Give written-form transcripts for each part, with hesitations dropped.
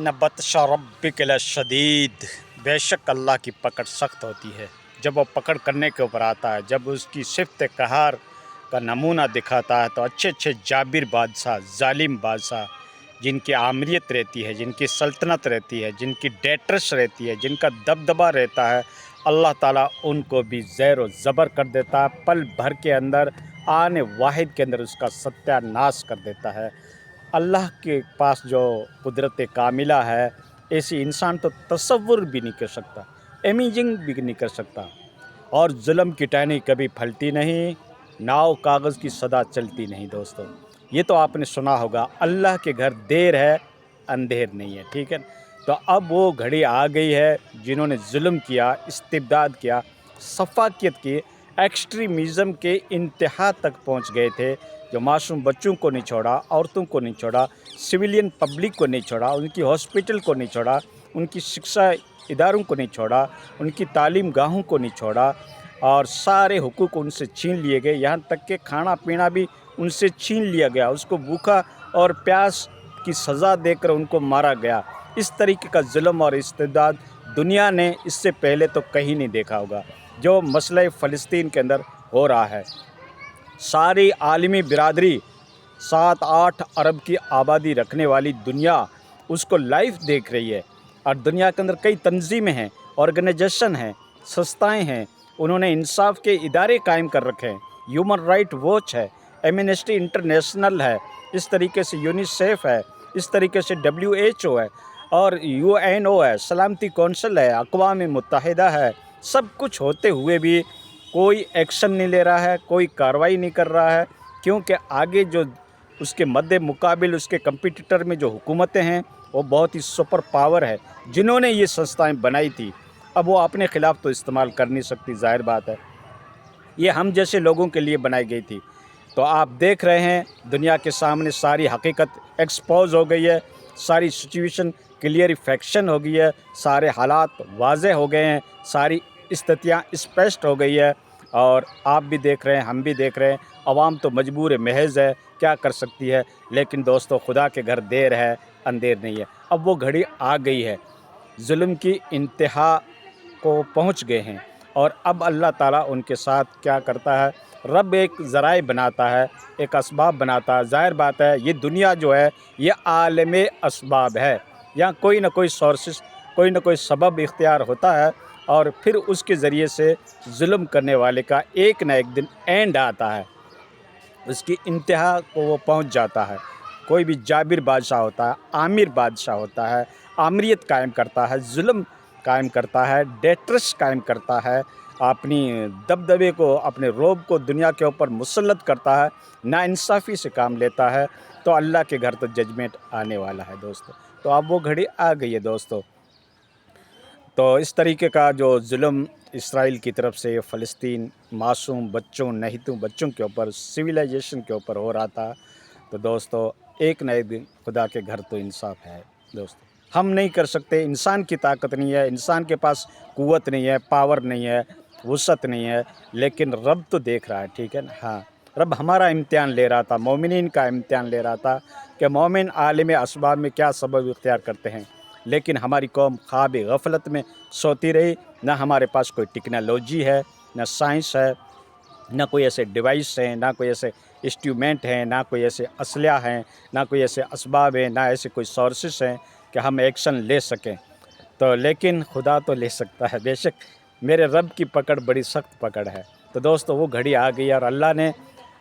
इन्न बत्श रब्बिक लशदीद, बेशक अल्लाह की पकड़ सख्त होती है। जब वो पकड़ करने के ऊपर आता है, जब उसकी सिफ्त कहर का नमूना दिखाता है, तो अच्छे अच्छे जाबिर बादशाह, जालिम बादशाह, जिनकी आमरीत रहती है, जिनकी सल्तनत रहती है, जिनकी डेट्रस रहती है, जिनका दबदबा रहता है, अल्लाह ताला उनको भी ज़ैर व ज़बर कर देता है। पल भर के अंदर, आने वाहिद के अंदर उसका सत्यानाश कर देता है। अल्लाह के पास जो कुदरत कामिला है, ऐसी इंसान तो तसव्वुर भी नहीं कर सकता, इमेजिन भी नहीं कर सकता। और जुल्म की टहनी कभी फलती नहीं, नाव कागज़ की सदा चलती नहीं। दोस्तों, ये तो आपने सुना होगा, अल्लाह के घर देर है अंधेर नहीं है, ठीक है। तो अब वो घड़ी आ गई है, जिन्होंने जुल्म किया, इस्तिबदाद किया, सफाकियत की, एक्सट्रीमिज़म के इंतहा तक पहुंच गए थे, जो मासूम बच्चों को नहीं छोड़ा, औरतों को नहीं छोड़ा, सिविलियन पब्लिक को नहीं छोड़ा, उनकी हॉस्पिटल को नहीं छोड़ा, उनकी शिक्षा इदारों को नहीं छोड़ा, उनकी तालीम गाहों को नहीं छोड़ा, और सारे हुकूक उनसे छीन लिए गए। यहाँ तक कि खाना पीना भी उनसे छीन लिया गया, उसको भूखा और प्यास की सज़ा देकर उनको मारा गया। इस तरीके का जुल्म और इस्तिबदाद दुनिया ने इससे पहले तो कहीं नहीं देखा होगा, जो मसले फ़लस्तीन के अंदर हो रहा है। सारी आलमी बिरादरी, 7-8 अरब की आबादी रखने वाली दुनिया उसको लाइव देख रही है। और दुनिया के अंदर कई तंजीमें हैं, ऑर्गेनाइजेशन हैं, संस्थाएं हैं, उन्होंने इंसाफ के इदारे कायम कर रखे हैं। ह्यूमन राइट वॉच है, एमनेस्टी इंटरनेशनल है, इस तरीके से यूनिसेफ है, इस तरीके से WHO है, और UNO है, सलामती कौंसिल है, अक़वाम मुत्तहिदा है। सब कुछ होते हुए भी कोई एक्शन नहीं ले रहा है, कोई कार्रवाई नहीं कर रहा है, क्योंकि आगे जो उसके मद्दे मुकाबिल उसके कंपटीटर में जो हुकूमतें हैं, वो बहुत ही सुपर पावर है, जिन्होंने ये संस्थाएं बनाई थी। अब वो अपने ख़िलाफ़ तो इस्तेमाल कर नहीं सकती, ज़ाहिर बात है, ये हम जैसे लोगों के लिए बनाई गई थी। तो आप देख रहे हैं, दुनिया के सामने सारी हकीकत एक्सपोज हो गई है, सारी सिचुएशन क्लियरिफिकेशन हो गई है, सारे हालात वाज़े हो गए हैं, सारी स्थितियाँ स्पष्ट हो गई है। और आप भी देख रहे हैं, हम भी देख रहे हैं, अवाम तो मजबूर महज़ है, क्या कर सकती है। लेकिन दोस्तों, खुदा के घर देर है अंधेर नहीं है। अब वो घड़ी आ गई है, जुल्म की इंतहा को पहुंच गए हैं, और अब अल्लाह ताला उनके साथ क्या करता है, रब एक ज़राए बनाता है, एक असबाब बनाता है। ज़ाहिर बात है, ये दुनिया जो है, ये आलमे असबाब है, यहाँ कोई ना कोई सोर्सेस, कोई ना कोई सबब इख्तियार होता है, और फिर उसके ज़रिए से जुल्म करने वाले का एक ना एक दिन एंड आता है, उसकी इंतहा को वो पहुंच जाता है। कोई भी जाबिर बादशाह होता है, आमिर बादशाह होता है, आमरीत कायम करता है, जुल्म कायम करता है, डेट्रस कायम करता है, अपनी दबदबे को, अपने रोब को दुनिया के ऊपर मुसल्लत करता है, नाइंसाफ़ी से काम लेता है, तो अल्लाह के घर तो जजमेंट आने वाला है दोस्तों। तो अब वो घड़ी आ गई है दोस्तों। तो इस तरीके का जो जुल्म इसराइल की तरफ से फ़लस्तीन मासूम बच्चों, नहितों बच्चों के ऊपर, सिविलाइजेशन के ऊपर हो रहा था, तो दोस्तों एक न एक दिन खुदा के घर तो इंसाफ है दोस्तों। हम नहीं कर सकते, इंसान की ताकत नहीं है, इंसान के पास कुव्वत नहीं है, पावर नहीं है, वुसअत नहीं है, लेकिन रब तो देख रहा है, ठीक है ना। हाँ, रब हमारा इम्तिहान ले रहा था, मोमिनीन का इम्तिहान ले रहा था कि मोमिन आलिम असबाब में क्या सबब इख्तियार करते हैं। लेकिन हमारी कौम ख्वाब गफलत में सोती रही। ना हमारे पास कोई टेक्नोलॉजी है, ना साइंस है, ना कोई ऐसे डिवाइस हैं, ना कोई ऐसे इंस्ट्रूमेंट हैं, ना कोई ऐसे असलहा हैं, ना कोई ऐसे असबाब हैं, ना ऐसे कोई सोर्सेस हैं कि हम एक्शन ले सकें। तो लेकिन खुदा तो ले सकता है, बेशक मेरे रब की पकड़ बड़ी सख्त पकड़ है। तो दोस्तों, वो घड़ी आ गई और अल्लाह ने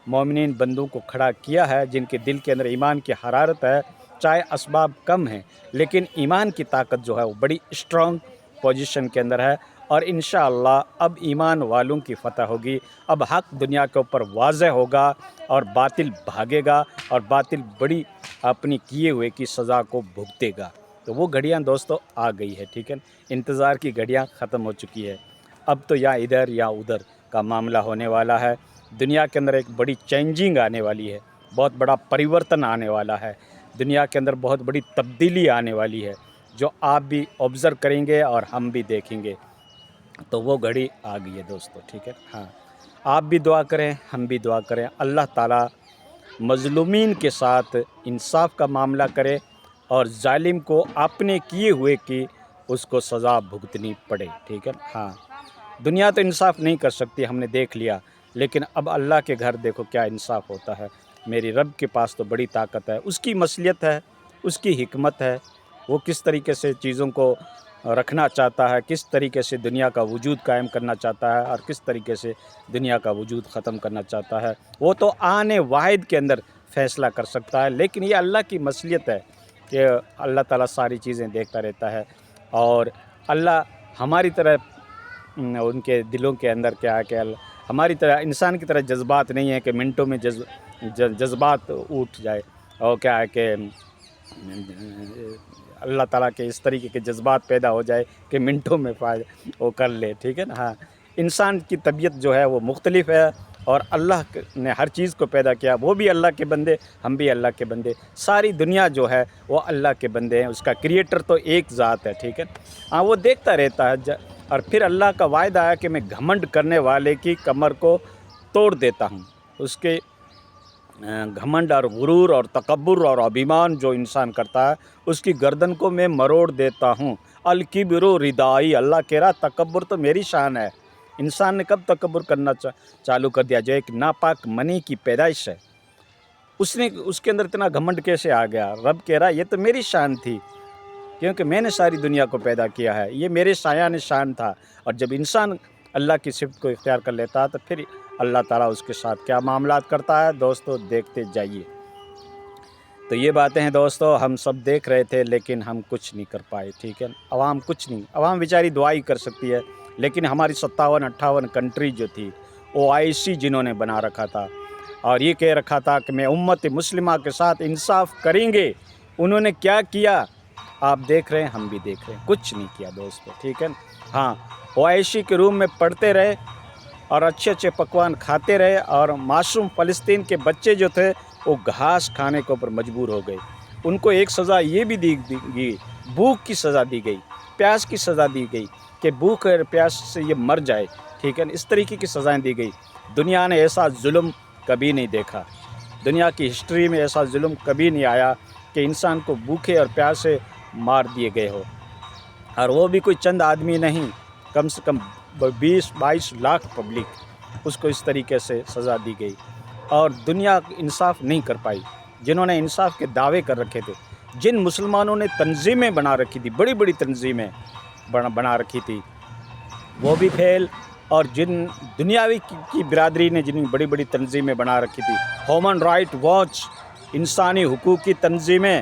मोमिनीन बंदों को खड़ा किया है, जिनके दिल के अंदर ईमान की हरारत है। चाहे असबाब कम हैं, लेकिन ईमान की ताकत जो है वो बड़ी स्ट्रॉन्ग पोजीशन के अंदर है, और इंशाअल्लाह अब ईमान वालों की फ़तह होगी। अब हक़ दुनिया के ऊपर वाज़ह होगा, और बातिल भागेगा, और बातिल बड़ी अपनी किए हुए की सज़ा को भुगतेगा। तो वो घड़ियाँ दोस्तों आ गई है, ठीक है। इंतज़ार की घड़ियाँ ख़त्म हो चुकी है। अब तो या इधर या उधर का मामला होने वाला है। दुनिया के अंदर एक बड़ी चेंजिंग आने वाली है, बहुत बड़ा परिवर्तन आने वाला है, दुनिया के अंदर बहुत बड़ी तब्दीली आने वाली है, जो आप भी ऑब्ज़र्व करेंगे और हम भी देखेंगे। तो वो घड़ी आ गई है दोस्तों, ठीक है। हाँ, आप भी दुआ करें, हम भी दुआ करें, अल्लाह ताला मज़लूमीन के साथ इंसाफ का मामला करे, اور ظالم کو اپنے کیے ہوئے کی اس کو سزا بھگتنی پڑے، ٹھیک ہے۔ ہاں دنیا تو انصاف نہیں کر سکتی، ہم نے دیکھ لیا، لیکن اب اللہ کے گھر دیکھو کیا انصاف ہوتا ہے۔ میری رب کے پاس تو بڑی طاقت ہے، اس کی مصلحت ہے، اس کی حکمت ہے، وہ کس طریقے سے چیزوں کو رکھنا چاہتا ہے، کس طریقے سے دنیا کا وجود قائم کرنا چاہتا ہے اور کس طریقے سے دنیا کا وجود ختم کرنا چاہتا ہے، وہ تو آنے واحد کے اندر فیصلہ کر سکتا ہے۔ لیکن یہ اللہ کی مصلحت ہے کہ اللہ تعالیٰ ساری چیزیں دیکھتا رہتا ہے، اور اللہ ہماری طرح ان کے دلوں کے اندر کیا ہے کہ ہماری طرح انسان کی طرح جذبات نہیں ہے کہ منٹوں میں جذبات اٹھ جائے، اور کیا ہے کہ اللہ تعالیٰ کے اس طریقے کے جذبات پیدا ہو جائے کہ منٹوں میں وہ کر لے، ٹھیک ہے نا۔ ہاں انسان کی طبیعت جو ہے وہ مختلف ہے، اور اللہ نے ہر چیز کو پیدا کیا، وہ بھی اللہ کے بندے، ہم بھی اللہ کے بندے، ساری دنیا جو ہے وہ اللہ کے بندے ہیں، اس کا کریٹر تو ایک ذات ہے، ٹھیک ہے۔ ہاں وہ دیکھتا رہتا ہے، اور پھر اللہ کا وعدہ ہے کہ میں گھمنڈ کرنے والے کی کمر کو توڑ دیتا ہوں، اس کے گھمنڈ اور غرور اور تکبر اور ابھیمان جو انسان کرتا ہے اس کی گردن کو میں مروڑ دیتا ہوں۔ الکبر ردائی، اللہ کہہ رہا تکبر تو میری شان ہے۔ انسان نے کب تکبر کرنا چالو کر دیا؟ جو ایک ناپاک منی کی پیدائش ہے، اس کے اندر اتنا گھمنڈ کیسے آ گیا؟ رب کہہ رہا یہ تو میری شان تھی، کیونکہ میں نے ساری دنیا کو پیدا کیا ہے، یہ میرے سایہ شان تھا۔ اور جب انسان اللہ کی صفت کو اختیار کر لیتا ہے تو پھر اللہ تعالیٰ اس کے ساتھ کیا معاملات کرتا ہے دوستو، دیکھتے جائیے۔ تو یہ باتیں ہیں دوستو، ہم سب دیکھ رہے تھے لیکن ہم کچھ نہیں کر پائے، ٹھیک ہے۔ عوام کچھ نہیں، عوام بیچاری دعا ہی کر سکتی ہے، لیکن ہماری 57-58 کنٹری جو تھی OIC جنہوں نے بنا رکھا تھا اور یہ کہہ رکھا تھا کہ میں امت مسلمہ کے ساتھ انصاف کریں گے، انہوں نے کیا کیا؟ آپ دیکھ رہے ہیں، ہم بھی دیکھ رہے ہیں، کچھ نہیں کیا دوستو، ٹھیک ہے۔ ہاں OIC کے روم میں پڑھتے رہے اور اچھے اچھے پکوان کھاتے رہے، اور معصوم فلسطین کے بچے جو تھے وہ گھاس کھانے کے اوپر مجبور ہو گئے۔ ان کو ایک سزا یہ بھی دی گئی، بھوک کی سزا دی گئی، پیاس کی سزا دی گئی کہ بھوک اور پیاس سے یہ مر جائے، ٹھیک ہے۔ اس طریقے کی سزائیں دی گئی۔ دنیا نے ایسا ظلم کبھی نہیں دیکھا، دنیا کی ہسٹری میں ایسا ظلم کبھی نہیں آیا کہ انسان کو بھوکے اور پیاسے مار دیے گئے ہو، اور وہ بھی کوئی چند آدمی نہیں، کم سے کم 20-22 لاکھ پبلک، اس کو اس طریقے سے سزا دی گئی، اور دنیا انصاف نہیں کر پائی۔ جنہوں نے انصاف کے دعوے کر رکھے تھے، جن مسلمانوں نے تنظیمیں بنا رکھی تھی، بڑی بڑی تنظیمیں بنا رکھی تھی، وہ بھی فیل، اور جن دنیاوی کی برادری نے جن بڑی بڑی تنظیمیں بنا رکھی تھی، ہیومن رائٹ واچ، انسانی حقوق کی تنظیمیں،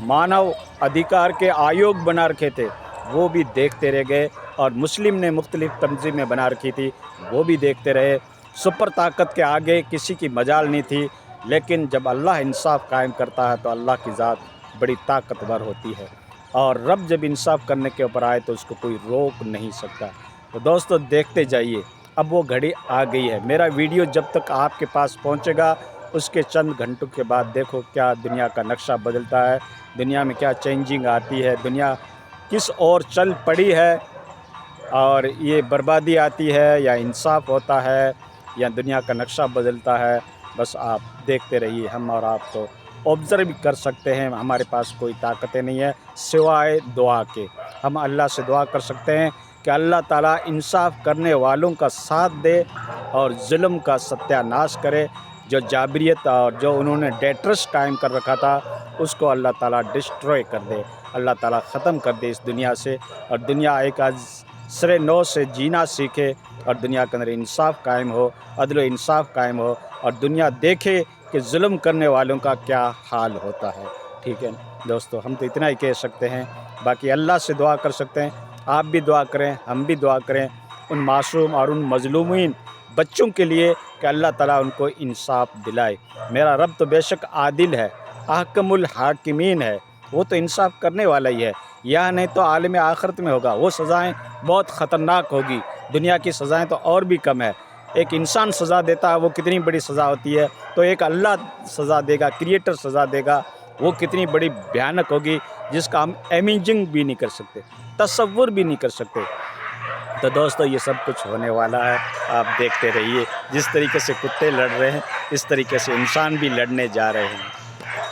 مانو ادھیکار کے آیوگ بنا رکھے تھے، وہ بھی دیکھتے رہ گئے، اور مسلم نے مختلف تنظیمیں بنا رکھی تھی، وہ بھی دیکھتے رہے۔ سپر طاقت کے آگے کسی کی مجال نہیں تھی، لیکن جب اللہ انصاف قائم کرتا ہے تو اللہ کی ذات بڑی طاقتور ہوتی ہے، اور رب جب انصاف کرنے کے اوپر آئے تو اس کو کوئی روک نہیں سکتا۔ تو دوستو دیکھتے جائیے، اب وہ گھڑی آ گئی ہے۔ میرا ویڈیو جب تک آپ کے پاس پہنچے گا اس کے چند گھنٹوں کے بعد دیکھو کیا دنیا کا نقشہ بدلتا ہے، دنیا میں کیا چینجنگ آتی ہے، دنیا کس اور چل پڑی ہے، اور یہ بربادی آتی ہے یا انصاف ہوتا ہے یا دنیا کا نقشہ بدلتا ہے۔ بس آپ دیکھتے رہیے، ہم اور آپ تو آبزرو کر سکتے ہیں، ہمارے پاس کوئی طاقتیں نہیں ہے سوائے دعا کے۔ ہم اللہ سے دعا کر سکتے ہیں کہ اللہ تعالیٰ انصاف کرنے والوں کا ساتھ دے اور ظلم کا ستیہ ناش کرے، جو جابریت اور جو انہوں نے ڈیٹرس قائم کر رکھا تھا اس کو اللہ تعالیٰ ڈسٹروائے کر دے، اللہ تعالیٰ ختم کر دے اس دنیا سے، اور دنیا ایک سرے نو سے جینا سیکھے، اور دنیا کے اندر انصاف قائم ہو، عدل و انصاف قائم ہو، اور دنیا دیکھے کہ ظلم کرنے والوں کا کیا حال ہوتا ہے، ٹھیک ہے دوستو۔ ہم تو اتنا ہی کہہ سکتے ہیں، باقی اللہ سے دعا کر سکتے ہیں، آپ بھی دعا کریں، ہم بھی دعا کریں ان معصوم اور ان مظلومین بچوں کے لیے کہ اللہ تعالیٰ ان کو انصاف دلائے۔ میرا رب تو بے شک عادل ہے، احکم الحاکمین ہے، وہ تو انصاف کرنے والا ہی ہے، یا نہیں تو عالم آخرت میں ہوگا، وہ سزائیں بہت خطرناک ہوگی، دنیا کی سزائیں تو اور بھی کم ہے۔ ایک انسان سزا دیتا ہے وہ کتنی بڑی سزا ہوتی ہے، تو ایک اللہ سزا دے گا، کریٹر سزا دے گا، وہ کتنی بڑی بھیانک ہوگی جس کا ہم امیجنگ بھی نہیں کر سکتے، تصور بھی نہیں کر سکتے۔ تو دوستو یہ سب کچھ ہونے والا ہے، آپ دیکھتے رہیے، جس طریقے سے کتے لڑ رہے ہیں اس طریقے سے انسان بھی لڑنے جا رہے ہیں۔